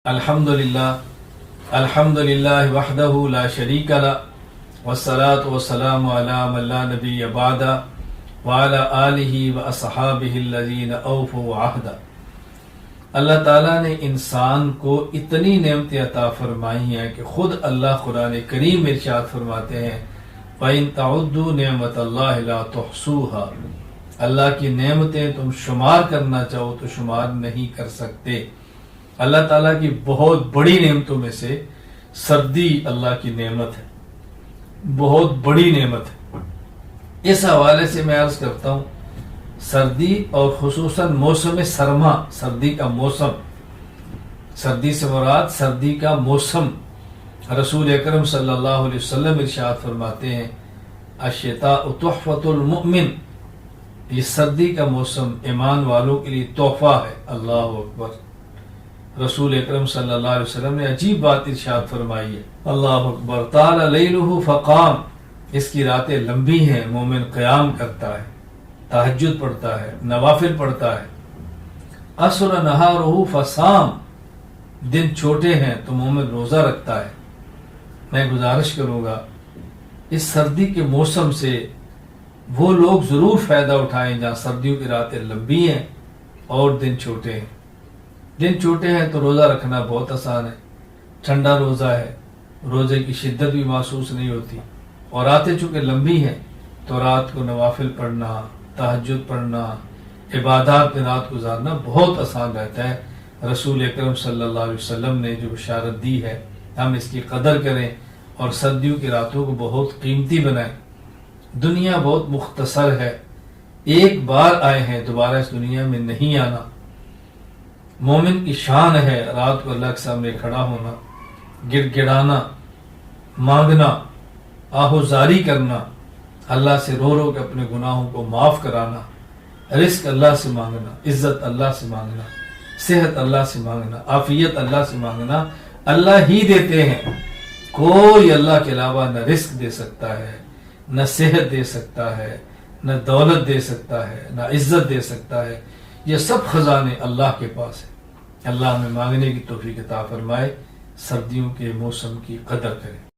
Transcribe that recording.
الحمدللہ وحدہ لا شریک لہ والصلاة والسلام علی من لا نبی بعدہ وعلی آلہ واصحابہ الذین اوفوا عہدہ۔ اللہ تعالیٰ نے انسان کو اتنی نعمتیں عطا فرمائی ہیں کہ خود اللہ قرآن کریم میں ارشاد فرماتے ہیں وَإِن تَعُدُّوا نِعْمَتَ اللَّهِ لَا تُحْصُوهَا، اللہ کی نعمتیں تم شمار کرنا چاہو تو شمار نہیں کر سکتے۔ اللہ تعالیٰ کی بہت بڑی نعمتوں میں سے سردی اللہ کی نعمت ہے، بہت بڑی نعمت ہے۔ اس حوالے سے میں عرض کرتا ہوں سردی اور خصوصاً موسم سرما، سردی کا موسم، سردی سے مراد سردی کا موسم، رسول اکرم صلی اللہ علیہ وسلم ارشاد فرماتے ہیں الشتاء تحفۃ المؤمن، یہ سردی کا موسم ایمان والوں کے لیے تحفہ ہے۔ اللہ اکبر، رسول اکرم صلی اللہ علیہ وسلم نے عجیب بات ارشاد فرمائی ہے۔ اللہ اکبر، طال لیلہ فقام، اس کی راتیں لمبی ہیں، مومن قیام کرتا ہے، تہجد پڑھتا ہے، نوافل پڑھتا ہے۔ قصر نہارہ فصام، دن چھوٹے ہیں تو مومن روزہ رکھتا ہے۔ میں گزارش کروں گا اس سردی کے موسم سے وہ لوگ ضرور فائدہ اٹھائیں جہاں سردیوں کی راتیں لمبی ہیں اور دن چھوٹے ہیں۔ دن چھوٹے ہیں تو روزہ رکھنا بہت آسان ہے، ٹھنڈا روزہ ہے، روزے کی شدت بھی محسوس نہیں ہوتی، اور راتیں چونکہ لمبی ہیں تو رات کو نوافل پڑھنا، تہجد پڑھنا، عبادات میں رات گزارنا بہت آسان رہتا ہے۔ رسول اکرم صلی اللہ علیہ وسلم نے جو بشارت دی ہے ہم اس کی قدر کریں اور سردیوں کی راتوں کو بہت قیمتی بنائیں۔ دنیا بہت مختصر ہے، ایک بار آئے ہیں، دوبارہ اس دنیا میں نہیں آنا۔ مومن کی شان ہے رات کو اللہ کے سامنے کھڑا ہونا، گڑ گڑانا، مانگنا، آہوزاری کرنا، اللہ سے رو رو کے اپنے گناہوں کو معاف کرانا، رزق اللہ سے مانگنا، عزت اللہ سے مانگنا، صحت اللہ سے مانگنا، عافیت اللہ سے مانگنا۔ اللہ ہی دیتے ہیں، کوئی اللہ کے علاوہ نہ رزق دے سکتا ہے، نہ صحت دے سکتا ہے، نہ دولت دے سکتا ہے، نہ عزت دے سکتا ہے۔ یہ سب خزانے اللہ کے پاس ہیں۔ اللہ ہمیں مانگنے کی توفیق عطا فرمائے، سردیوں کے موسم کی قدر کریں۔